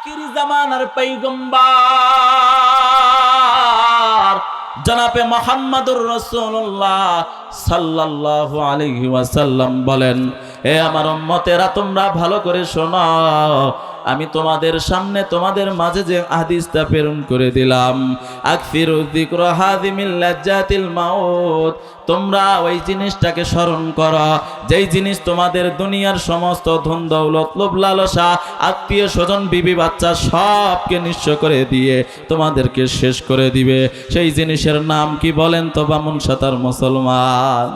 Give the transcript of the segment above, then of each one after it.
আখিরি জামানার পয়গম্বর জনাবে মুহাম্মদুর রাসূলুল্লাহ সাল্লাল্লাহু আলাইহি ওয়াসাল্লাম বলেন, হে আমার উম্মতেরা তোমরা ভালো করে শোনো, আমি তোমাদের সামনে তোমাদের মাঝে যে হাদিসটা প্রেরণ করে দিলাম, আকফিরু যিকরা হাযিমিল লাজ্জাতিল মাউত, তোমরা ওই জিনিসটাকে স্মরণ করো যেই জিনিস তোমাদের দুনিয়ার সমস্ত ধন দৌলত লোভ লালসা আত্মীয় স্বজন বিবি বাচ্চা সবকে নিঃস্ব করে দিয়ে তোমাদেরকে শেষ করে দিবে। সেই জিনিসের নাম কি বলেন তো বামুন সাতার মুসলমান?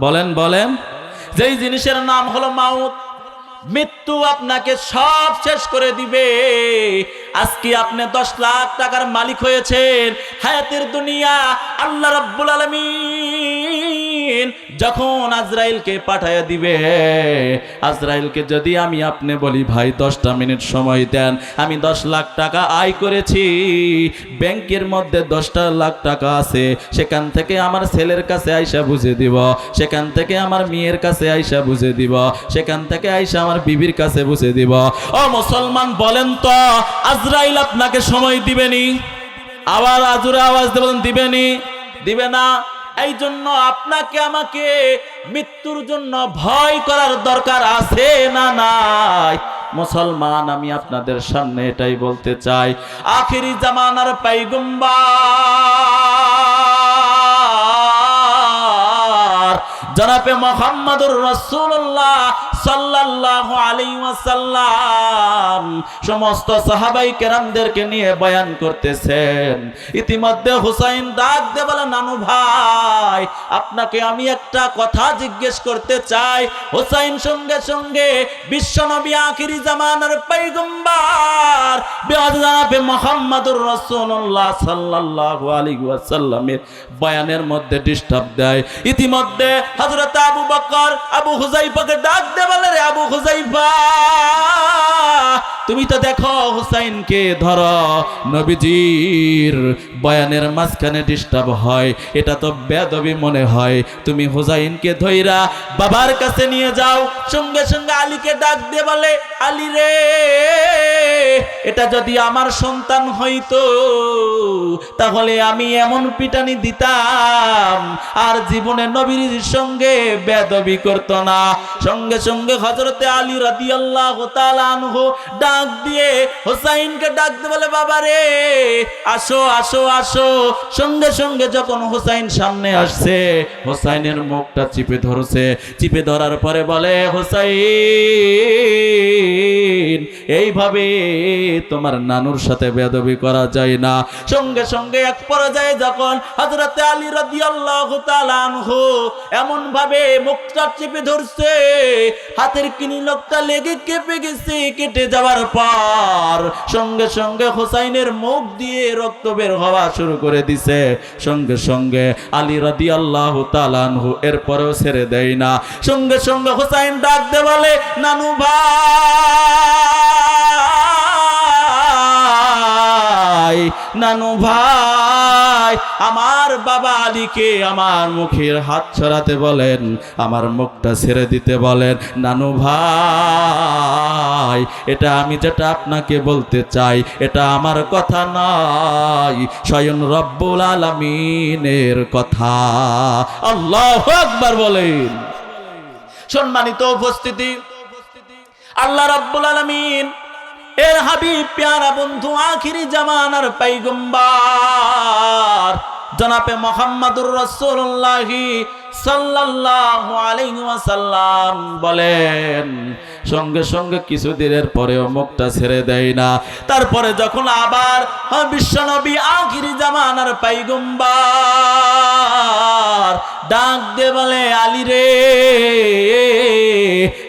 বলেন বলেন। যেই জিনিসের নাম হলো মাউত, মৃত্যু আপনাকে সব শেষ করে দিবে। আজকে আপনি 10 লাখ টাকার মালিক হয়েছেন, হায়াতের দুনিয়া আল্লাহ রাব্বুল আলামিন যখন আজরাইলকে পাঠায়া দিবে, আজরাইলকে যদি আমি আপনি বলি ভাই 10টা মিনিট সময় দেন, আমি 10 লাখ টাকা আয় করেছি, ব্যাংকের মধ্যে 10টা লাখ টাকা আছে, সেখান থেকে আমার ছেলের কাছে আইসা বুঝে দিব, সেখান থেকে আমার মেয়ের কাছে আইসা বুঝে দিব, সেখান থেকে আইসা আমার বিবির কাছে বুঝে দিব। ও মুসলমান বলেন তো, আজরাইল আপনাকে সময় দিবেনি? আবার আজুরে আওয়াজ দেবেন, দিবেনি? দিবে না। এই জন্য আপনাকে আমাকে মৃত্যুর জন্য ভয় করার দরকার আছে না নাই? মুসলমান, আমি আপনাদের সামনে এটাই বলতে চাই, আখিরি জামানার পয়গম্বর জনাবে মুহাম্মদুর রাসূলুল্লাহ সাল্লাল্লাহু আলাইহি ওয়াসাল্লাম সমস্ত সাহাবায়ে কেরামদেরকে নিয়ে বয়ান করতেছেন। ইতিমধ্যে হুসাইন ডাক দিয়ে বলে, নানু ভাই আপনাকে আমি একটা কথা জিজ্ঞেস করতে চাই। হুসাইন সঙ্গে সঙ্গে বিশ্বনবী আখিরি জামানার পয়গম্বর জনাবে মুহাম্মদুর রাসূলুল্লাহ সাল্লাল্লাহু আলাইহি ওয়াসাল্লামের বয়ানের মধ্যে ডিস্টার্ব দেয়। ইতিমধ্যে হযরত আবু বকর আবু হুযায়ফাকে ডাক দিয়ে বলে, রে আবু হুযায়ফা, তুমি তো দেখো হুসাইনকে ধরো, নবীজির বয়ানের মাঝখানে ডিস্টার্ব হয়, এটা তো বেয়াদবি মনে হয়, তুমি হুসাইনকে ধইরা বাবার কাছে নিয়ে যাও। সঙ্গে সঙ্গে আলীকে ডাক দিয়ে বলে, আলী রে, এটা যদি আমার সন্তান হইতো তাহলে আমি এমন পিটানি দিতাম আর জীবনে নবীর সঙ্গে বেয়াদবি করতো না। সঙ্গে সঙ্গে হযরতে আলী রাদিয়াল্লাহু তাআলা আনহু ডাক দিয়ে হুসাইনকে ডাক দিয়ে বলে, বাবা রে আসো আসো আসো। সঙ্গে সঙ্গে যখন হুসাইন সামনে আসছে, হুসাইনের মুখটা চিপে ধরছে, চিপে ধরার পরে বলে, হুসাইন এইভাবে তোমার নানুর সাথে বেয়াদবি করা যায় না। সঙ্গে সঙ্গে এক পর্যায়ে যখন হযরতে আলী রাদিয়াল্লাহু তাআলা আনহু এমন ভাবে মুখটা চেপে ধরছে, হাতের কিনিলকটা লেগে কেঁপে গেছে, কেটে যাওয়ার পর সঙ্গে সঙ্গে হুসাইনের মুখ দিয়ে রক্ত বের হওয়া শুরু করে দিছে। সঙ্গে সঙ্গে আলী রাদিয়াল্লাহু তাআলা আনহু এরপরেও ছেড়ে দেয় না। সঙ্গে সঙ্গে হুসাইন ডাক দিয়ে বলে, নানু ভাই, নানু ভাই, আমার বাবা আলীকে আমার মুখের হাত ছড়াতে বলেন, আমার মুখটা ছেড়ে দিতে বলেন। নানু ভাই, এটা আমি যেটা আপনাকে বলতে চাই এটা আমার কথা নয়, স্বয়ং রব্বুল আলামিনের কথা। আল্লাহু আকবার বলেন। সম্মানিত উপস্থিতি, আল্লাহ রাব্বুল আলামিন এর হাবিব প্যারা বন্ধু আখিরি জামানার পয়গম্বর জনাবে মুহাম্মদুর রাসূলুল্লাহ সাল্লাল্লাহু আলাইহি ওয়াসাল্লাম বলেন, সঙ্গে সঙ্গে কিছুদিনের পরেও মুখটা ছেড়ে দেয় না। তারপরে যখন আবার বিশ্বনবী আখিরি জামানার পয়গম্বর ডাক দিয়ে বলে, আলী রে,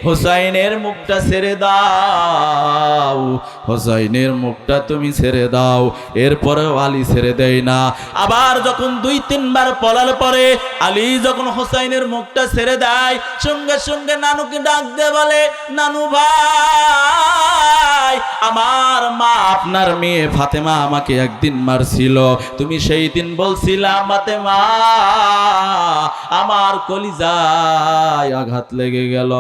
হুসাইনের মুখটা ছেড়ে দাও, হুসাইনের মুখটা তুমি ছেড়ে দাও। এরপরেও আলী ছেড়ে দেয় না। আবার যখন 2-3 বার পলার পরে আলী যখন হুসাইনের মুখটা ছেড়ে দেয়, সঙ্গে সঙ্গে নানুকে ডাক দিয়ে বলে, নানু ভাই, আমার মা আপনার মেয়ে ফাতেমা আমাকে একদিন মারছিল, তুমি সেই দিন বলছিলা ফাতেমা আমার কলিজায় আঘাত লেগে গেল।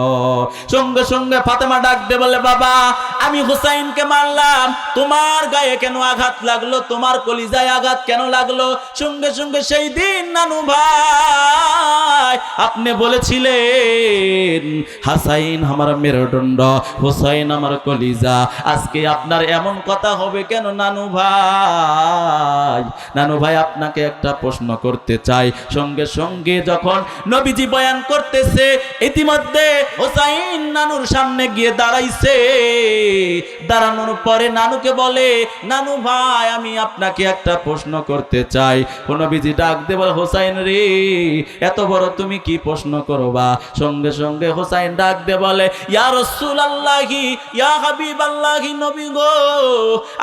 সঙ্গে সঙ্গে ফাতেমা ডাক দিয়ে বলে, বাবা আমি হুসাইনকে মারলাম, তোমার গায়ে কেন আঘাত লাগলো, তোমার কলিজায় আঘাত কেন লাগলো? সঙ্গে সঙ্গে সেই দিন নানু ভাই আপনি বলেছিলেন হাসাইন আমার মেরুদণ্ড, হুসাইন আমার কলিজা, আজকে আপনার এমন কথা হবে কেন নানু ভাই? নানু ভাই আপনাকে একটা প্রশ্ন করতে চাই। সঙ্গে সঙ্গে যখন নবীজি বয়ান করতেছে, ইতিমধ্যে হুসাইন নানুর সামনে গিয়ে দাঁড়াইছে। দাঁড়ানোর পরে নানুকে বলে, নানু ভাই আমি আপনাকে একটা প্রশ্ন করতে চাই। নবীজি ডাক দিয়ে বলে, হুসাইন রে এত বড় তুমি কি প্রশ্ন করবা? সঙ্গে সঙ্গে হুসাইন ডাক দিয়ে বলে, ইয়া রাসূলুল্লাহি ইয়া হাবিবাল্লাহি, নবী গো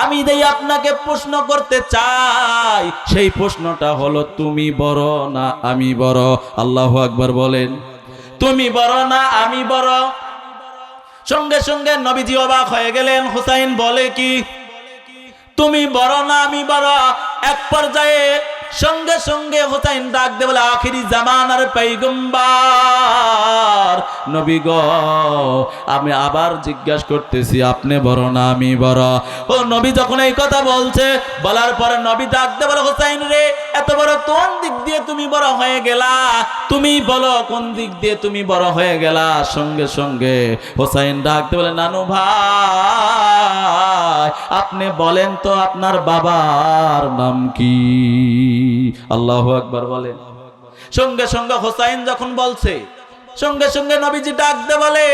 আমি দেই আপনাকে প্রশ্ন করতে চাই। সেই প্রশ্নটা হলো, তুমি বড় না আমি বড়? আল্লাহু আকবার বলেন, তুমি বড় না আমি বড়? সঙ্গে সঙ্গে নবীজি অবাক হয়ে গেলেন। হুসাইন বলে কি, তুমি বড় না আমি বড়? এক পর্যায়ে সঙ্গে সঙ্গে হুসাইন ডাক দিয়ে বলে, আখিরি জামানার পয়গম্বর নবী গো আমি আবার জিজ্ঞাসা করতেছি, আপনি বড় না আমি বড়? ও নবী যখন এই কথা বলছে, বলার পরে নবী ডাক দিয়ে বলে, হুসাইন রে এত বড় কোন দিক দিয়ে তুমি বড় হয়ে গেলা? তুমি বলো কোন দিক দিয়ে তুমি বড় হয়ে গেলা? সঙ্গে সঙ্গে হুসাইন ডাক দিয়ে বলে, নানু ভাই আপনি বলেন তো আপনার বাবার নাম কি? আল্লাহু আকবার বলেন। সঙ্গে সঙ্গে হুসাইন যখন বলছে, সঙ্গে সঙ্গে নবীজি ডাক দিয়ে বলে,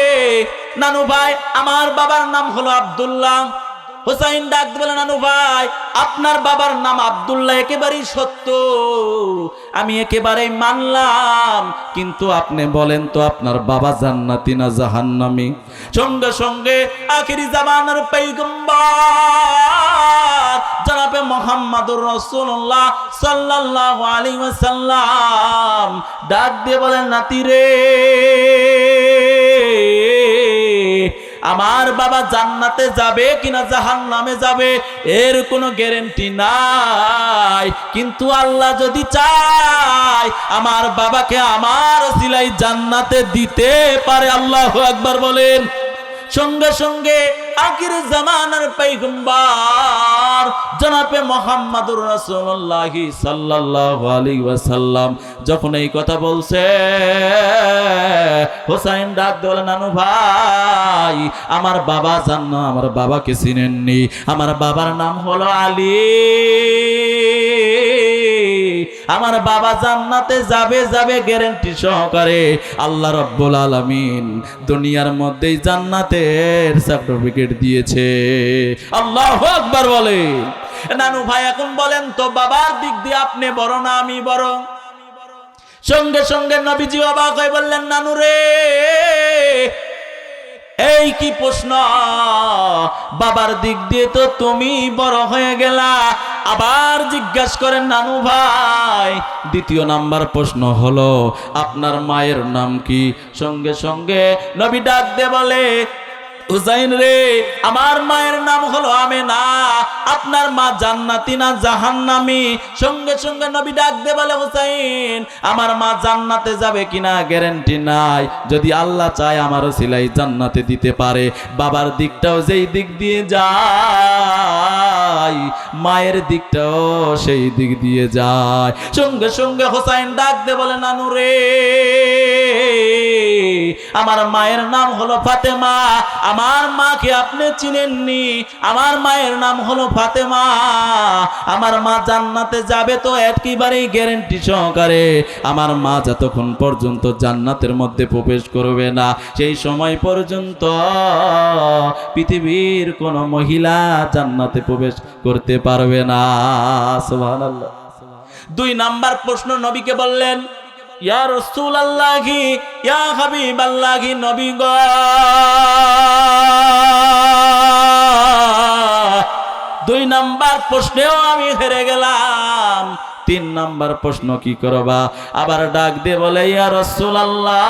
নানু ভাই আমার বাবার নাম হলো আব্দুল্লাহ। হুসাইন ডাক দিয়ে বলে, নানু ভাই আপনার বাবার নাম আব্দুল্লাহ একেবারেই সত্য, আমি একেবারেই মানলাম, কিন্তু আপনি বলেন তো আপনার বাবা জান্নাতি না জাহান্নামী? সঙ্গে সঙ্গে আখিরি জামানার পয়গম্বর জনাবে মুহাম্মদুর রাসূলুল্লাহ সাল্লাল্লাহু আলাইহি ওয়াসাল্লাম ডাক দিয়ে বলেন, নাতি রে আমার বাবা জান্নাতে যাবে কিনা জাহান্নামে যাবে এর কোনো গ্যারান্টি নাই, কিন্তু আল্লাহ যদি চায় আমার বাবাকে আমার ওসিলায় জান্নাতে দিতে পারে। আল্লাহু আকবার বলেন। সঙ্গে সঙ্গে আখির জামানার পয়গম্বর জনাবে মুহাম্মদুর রাসূলুল্লাহ সাল্লাল্লাহু আলাইহি ওয়াসাল্লাম যখন এই কথা বলছে, হুসাইন ডাক দিয়ে বলে, নানু ভাই আমার বাবা জান্নাত, আমার বাবাকে চিনেননি, আমার বাবার নাম হলো আলী, আমার বাবা জান্নাতে যাবে যাবে গ্যারান্টি সহকারে। আল্লাহ রাব্বুল আলামিন দুনিয়ার মধ্যেই জান্নাতের সার্টিফিকেট দিয়েছে। আল্লাহু আকবার বলে। নানু ভাই এখন বলেন তো বাবার দিক দিয়ে আপনি বড় না আমি বড়? সঙ্গে সঙ্গে নবীজি অবাক হয়ে বললেন, নানু রে এই কি প্রশ্ন? বাবার দিক দিয়ে তো তুমি বড় হয়ে গেলা, আবার জিজ্ঞাসা করেন নানু ভাই দ্বিতীয় নাম্বার প্রশ্ন হলো আপনার মায়ের নাম কি? সঙ্গে সঙ্গে নবী ডাক দিয়ে বলে, হুসাইন রে আমার মায়ের নাম হলো আমেনা, আপনার মা জান্নাতি না জাহান্নামী? সঙ্গে সঙ্গে নবী ডাক দিয়ে বলে, হুসাইন আমার মা জান্নাতে যাবে কিনা গ্যারান্টি নাই, যদি আল্লাহ চায় আমারও সিলাই জান্নাতে দিতে পারে। বাবার দিকটাও যেই দিক দিয়ে যায় মায়ের দিকটাও সেই দিক দিয়ে যায়। সঙ্গে সঙ্গে হুসাইন ডাক দিয়ে বলে, নানু রে আমার মায়ের নাম হলো ফাতেমা, আমার মাকে আপনি চিনেননি, আমার মায়ের নাম হলো ফাতেমা, আমার মা জান্নাতে যাবে তো একেবারেই গ্যারান্টি সহকারে। আমার মা যতক্ষণ পর্যন্ত জান্নাতের মধ্যে প্রবেশ করবে না সেই সময় পর্যন্ত পৃথিবীর কোন মহিলা জান্নাতে প্রবেশ করতে পারবে না। সুবহানাল্লাহ। দুই নাম্বার প্রশ্ন নবীকে বললেন, ইয়া রাসূলুল্লাহি ইয়া হাবিবাল্লাহি, নবী গো দুই নাম্বার প্রশ্নেও আমি হেরে গেলাম, 3 নাম্বার প্রশ্ন কি করবা? আবার ডাক দিয়ে বলে ইয়া রাসূলুল্লাহ,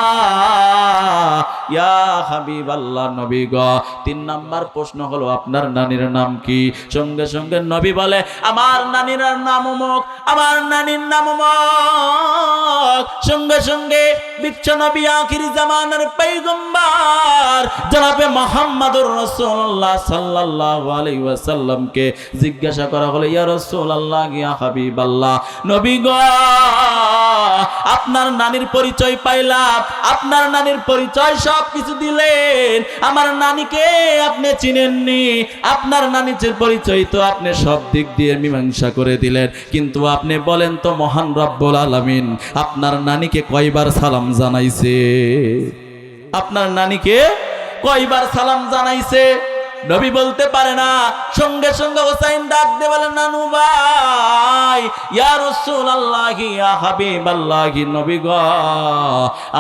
ইয়া হাবিবাল্লাহ, নবী গো 3 নাম্বার প্রশ্ন হলো আপনার নানির নাম কি? সঙ্গে সঙ্গে নবী বলে আমার নানির নাম অমুক, আমার নানির নাম অমুক। সঙ্গে সঙ্গে বিশ্ব নবী আখির জামানার পয়গম্বর জনাবে মুহাম্মদুর রাসূলুল্লাহ সাল্লাল্লাহু আলাইহি ওয়াসাল্লামকে জিজ্ঞাসা করা হলো ইয়া রাসূলুল্লাহ, ইয়া হাবিবাল্লাহ, নবী গো আপনার নানির পরিচয় পাইলাম, আপনার নানির পরিচয় সব কিছু দিলেন, আমার নানিকে আপনি চিনেননি, আপনার নানির পরিচয় তো আপনি সব দিক দিয়ে মীমাংসা করে দিলেন, কিন্তু আপনি বলেন তো মহান রব্বুল আলামিন আপনার নানিকে কয়বার সালাম জানাইছে? আপনার নানিকে কয়বার সালাম জানাইছে? নবী বলতে পারে না। সঙ্গে সঙ্গে হোসাইন ডাক দিয়ে বলে নানু ভাই, ইয়া রাসূলুল্লাহ, ইয়া হাবিবাল্লাহ, নবী গো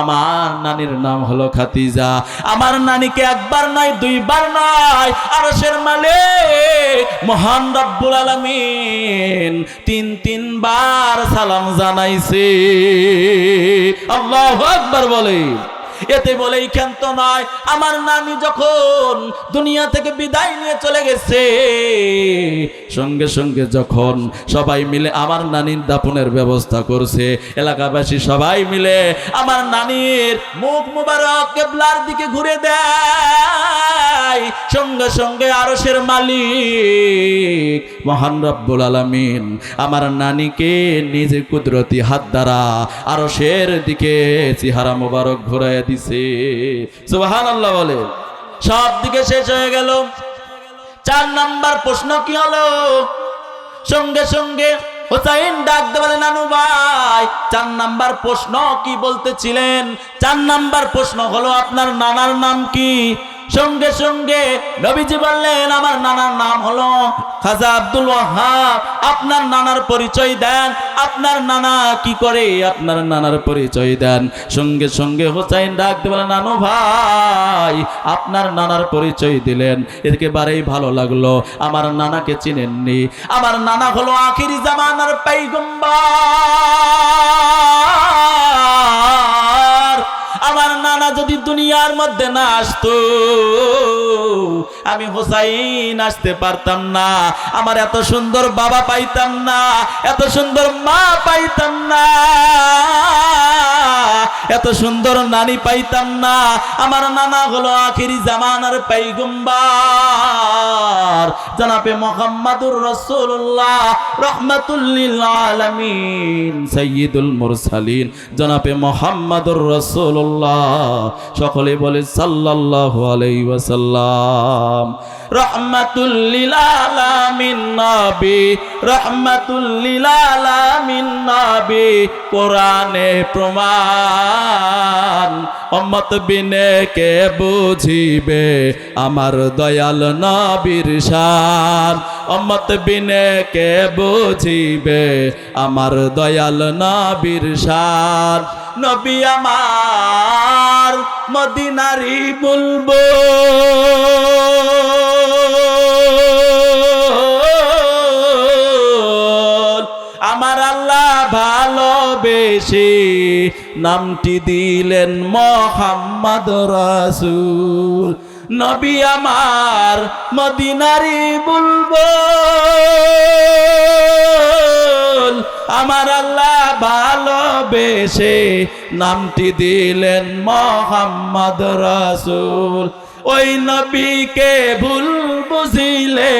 আমার নানির নাম হলো খাদিজা, আমার নানিকে একবার নয় দুইবার নয় আরশের মালিক মহান রব্বুল আলামিন 3 বার সালাম জানাইছে। আল্লাহু আকবার বলে। এতে বলেই ক্ষান্ত নয়, আমার নানি যখন দুনিয়া থেকে বিদায় নিয়ে চলে গেছে, সঙ্গে সঙ্গে যখন সবাই মিলে আমার নানির দাফনের ব্যবস্থা করছে, এলাকাবাসী সবাই মিলে আমার নানির মুখ মুবারক কিবলার দিকে ঘুরে দেয়, সঙ্গে সঙ্গে আরশের মালিক মহান রব্বুল আলামিন আমার নানিকে নিজে কুদরতি হাত দ্বারা আরশের দিকে চেহারা মুবারক ঘুরাইয়া দিছে। সুবহানাল্লাহ বলে। সব দিকে শেষ হয়ে গেল। 4 নাম্বার প্রশ্ন কি হলো? সঙ্গে সঙ্গে হোসাইন ডাক দিয়ে বলে নানু ভাই 4 নাম্বার প্রশ্ন কি বলতেছিলেন? 4 নাম্বার প্রশ্ন হলো আপনার নানার নাম কি? সঙ্গে সঙ্গে নবীজি বললেন আমার নানার নাম হলো খাজা আব্দুল ওয়াহাব। আপনার নানার পরিচয় দেন, আপনার নানা কি করে, আপনার নানার পরিচয় দেন। সঙ্গে সঙ্গে হোসাইন ডাক দিয়ে বলে নানু ভাই আপনার নানার পরিচয় দিলেন, একেবারেই ভালো লাগলো। আমার নানাকে চিনেননি, আমার নানা হলো আখিরি জামানার পয়গম্বর। আমার নানা যদি দুনিয়ার মধ্যে না আসতো আমি হোসাইন আসতে পারতাম না, আমার এত সুন্দর বাবা পাইতাম না, এত সুন্দর মা পাইতাম না, এত সুন্দর নানি পাইতাম না। আমার নানা হলো আখিরি জামানার পয়গম্বর জনাবে মুহাম্মদুর রাসূলুল্লাহ রাহমাতুল লিল আলামিন সাইয়্যিদুল মুরসালিন জনাবে মুহাম্মদুর রাসূলুল্লাহ। সকলে বলে সাল্লাল্লাহু আলাইহি ওয়াসাল্লাম। রাহমাতুল লিল আলামিন নবী, রাহমাতুল লিল আলামিন নবী, কোরআনে প্রমাণ উম্মত বিনে কে বুঝিবে আমার দয়াল নবীর শান। উম্মত বিনে কে বুঝিবে আমার দয়াল নবীর শান। নবী আমার মদিনারি বুলবুল, আমার আল্লাহ ভালোবেসে নামটি দিলেন মুহাম্মদ রাসূল। নবী আমার মদিনারি বুলবুল, আমার আল্লাহ ভালোবেসে নামটি দিলেন মুহাম্মদ রাসূল। ওই নবীকে ভুল বুঝিলে,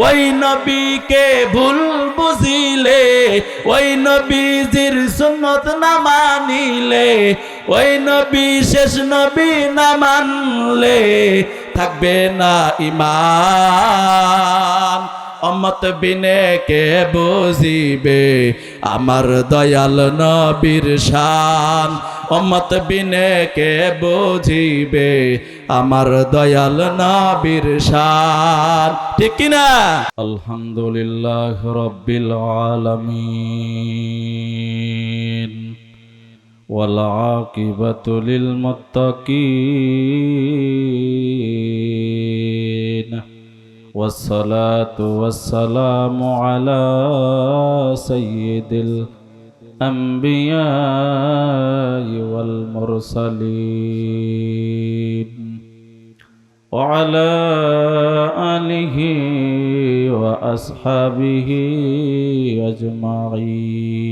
ওই নবীকে ভুল বুঝিলে, ওই নবীজির সুন্নত না মানিলে, ওই নবী শেষ নবী না মানলে থাকবে না ঈমান। উম্মত বিনে কে বুঝিবে আমার দয়াল নবীর শান। উম্মত বিনে কে বুঝিবে আমার দয়াল নবীর শান। ঠিক কি না? আলহামদুলিল্লাহ রাব্বিল আলামিন ওয়াল আকিবাতু লিল মুত্তাকিন والصلاة والسلام على سيد الأنبياء والمرسلين وعلى آله وأصحابه أجمعين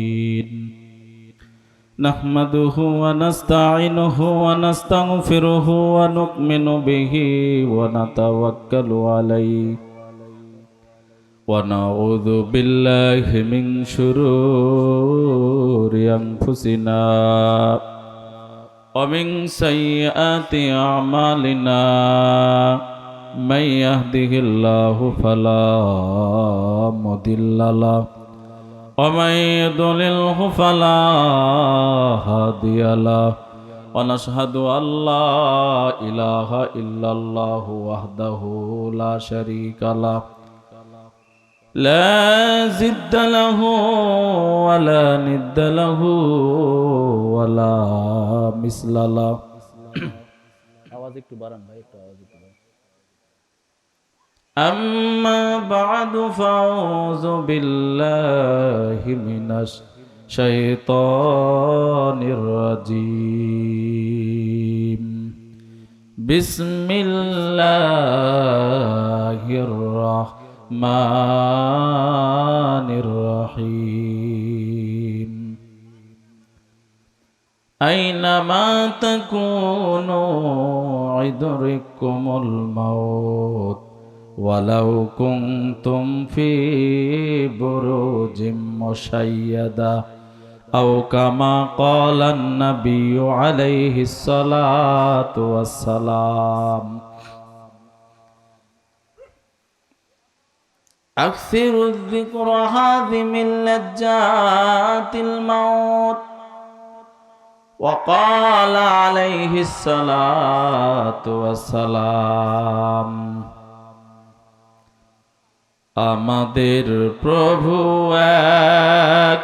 نحمده ونستعينه ونستغفره ونؤمن به ونتوكل عليه ونعوذ بالله من شرور أنفسنا ومن سيئات أعمالنا من يهده الله فلا مضل له ومن يضلله فلا هادي له ونشهد أن لا إله إلا الله وحده لا شريك له لا ضد له ولا ند له ولا مثل له আওয়াজ একটু বাড়ান ভাই একটু আওয়াজ একটু বাড়ান أما بعد فأعوذ بالله من الشيطان الرجيم بسم الله الرحمن الرحيم أينما تكونوا يدرككم الموت ولو كنتم في بروج مشيدة أو كما قال النبي عليه الصلاة والسلام أكثر الذكر هذه من لذات الموت وقال عليه الصلاة والسلام আমাদের প্রভু এক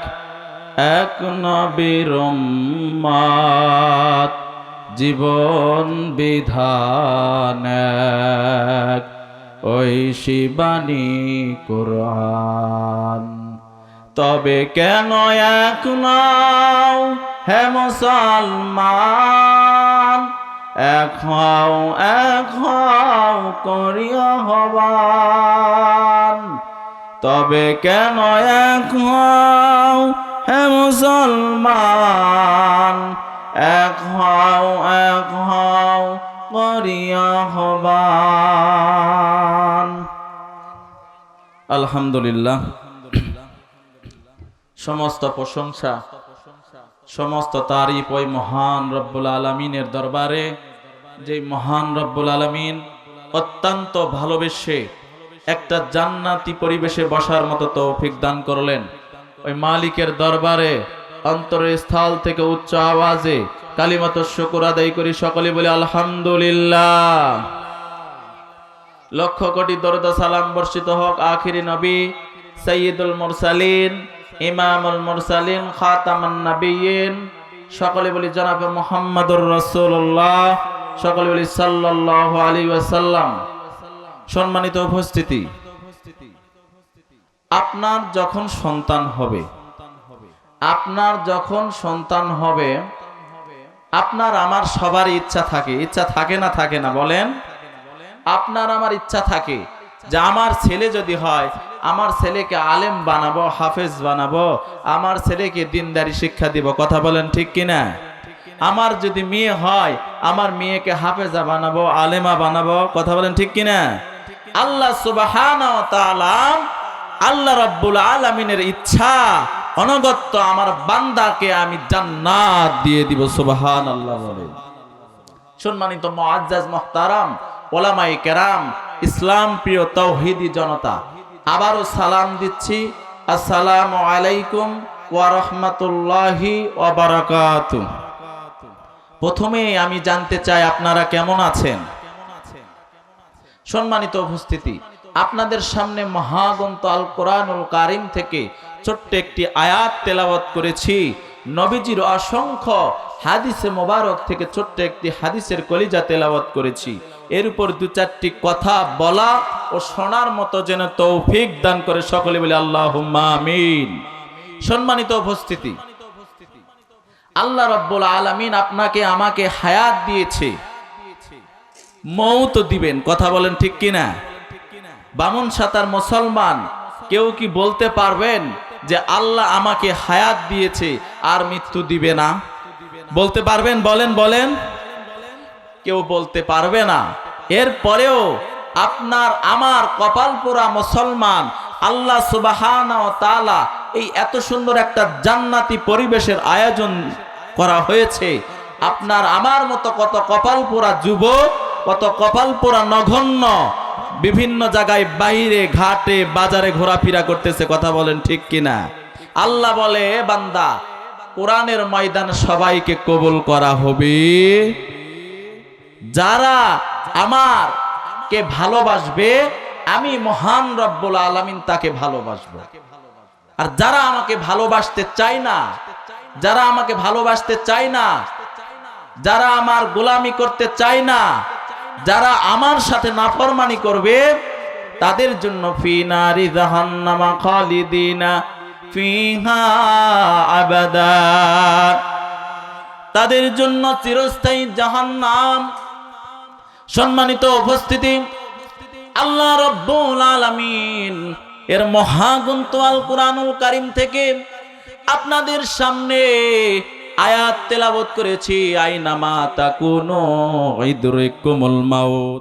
এক নবীর উম্মত জীবন বিধান এক ঐশী বাণী কুরআন তবে কেন এক নও হে মুসলমান এক হও করিয়া হবান তবে কেন এক হও হে মুসলমান এক হও করিয়া হবান আলহামদুলিল্লাহ সমস্ত প্রশংসা সমস্ত তারিফ ওই মহান রব্বুল আলামিনের দরবারে যে মহান রব্বুল আলামিন অত্যন্ত ভালোবেসে একটা জান্নাতি পরিবেশে বসার মতো তৌফিক দান করলেন ওই মালিকের দরবারে অন্তরের স্থল থেকে উচ্চ আওয়াজে কালিমাতুশ শুকর আদায় করি সকলে বলে আলহামদুলিল্লাহ লক্ষ কোটি দরুদ সালাম বর্ষিত হোক আখিরি নবী সাইয়্যিদুল মুরসালিন ইমামুল মুরসালিন খাতামান নাবিয়্যিন সকলে বলি জনাবে মুহাম্মদুর রাসূলুল্লাহ সকলে বলি সাল্লাল্লাহু আলাইহি ওয়াসাল্লাম সম্মানিত উপস্থিতি আপনার যখন সন্তান হবে আপনার আমার সবার ইচ্ছা থাকে না বলেন আপনার আমার ইচ্ছা থাকে যে আমার ছেলে যদি হয় আমার ছেলেকে আলেম বানাবো হাফেজ বানাবো আমার ছেলেকে দিনদারি শিক্ষা দিব কথা বলেন ঠিক কিনা আমার যদি মেয়ে হয় আমার মেয়েকে হাফেজা বানাবো আলেমা বানাবো কথা বলেন ঠিক কিনা আল্লাহ সুবহানাহু ওয়া তাআলা আল্লাহ রাব্বুল আলামিনের ইচ্ছা অনগত্য আমার বান্দাকে আমি জান্নাত দিয়ে দিব সুবহানাল্লাহ বলেন সম্মানিত মুআজ্জাজ মুহতারাম ওলামায়ে কেরাম ইসলাম প্রিয় তাওহীদি জনতা আবারও সালাম দিচ্ছি আসসালামু আলাইকুম ওয়া রাহমাতুল্লাহি ওয়া বারাকাতুহু প্রথমে আমি জানতে চাই আপনারা কেমন আছেন সম্মানিত উপস্থিতি আপনাদের সামনে মহাগ্রন্থ আল কোরআনুল কারীম থেকে ছোট্ট একটি আয়াত তেলাওয়াত করেছি নবীজির অসংখ্য হাদিসে মোবারক থেকে ছোট্ট একটি হাদিসের কলিজা তেলাওয়াত করেছি এর উপর দু চারটি কথা বলা ও শোনার মতো যেন তৌফিক দান করে সকলে বলে আল্লাহুম্মা আমিন। সম্মানিত উপস্থিতি, আল্লাহ রাব্বুল আলামিন আপনাকে আমাকে হায়াত দিয়েছে, মৌত দিবেন। কথা বলেন ঠিক কিনা? বামুন সাতার মুসলমান কেউ কি বলতে পারবেন যে আল্লাহ আমাকে হায়াত দিয়েছে আর মৃত্যু দিবে না? বলতে পারবেন? বলেন বলেন। কেউ বলতে পারবে না। এরপরেও আপনার আমার কপাল পোড়া মুসলমান, আল্লাহ সুবহানাহু ওয়া তাআলা এই এত সুন্দর একটা জান্নাতি পরিবেশের আয়োজন করা হয়েছে। আপনার আমার মতো কত কপাল পোড়া যুবক, কত কপাল পোড়া নগণ্য বিভিন্ন জায়গায় বাইরে ঘাটে বাজারে ঘোরাফেরা করতেছে। কথা বলেন ঠিক কিনা? আল্লাহ বলে, বান্দা কোরআনের ময়দানে সবাইকে কবুল করা হবে যারা আমারকে ভালোবাসবে, আমি মহান রব্বুল আলামিন তাকে ভালোবাসবো। আর যারা আমাকে ভালোবাসতে চায় না, যারা আমাকে ভালোবাসতে চায় না, যারা আমার গোলামি করতে চায় না, যারা আমার সাথে নাফরমানি করবে, তাদের জন্য ফি নারি জাহান্নামা খালিদিনা ফিহা আবাদা, তাদের জন্য চিরস্থায়ী জাহান্নাম। সম্মানিত উপস্থিতি, আল্লাহ রাব্বুল আলামিন এর মহাগ্রন্থ আল কুরআনুল কারীম থেকে আপনাদের সামনে আয়াত তেলাওয়াত করেছি। আইনামা তাকুনু ইদরিকুমুল মাউত।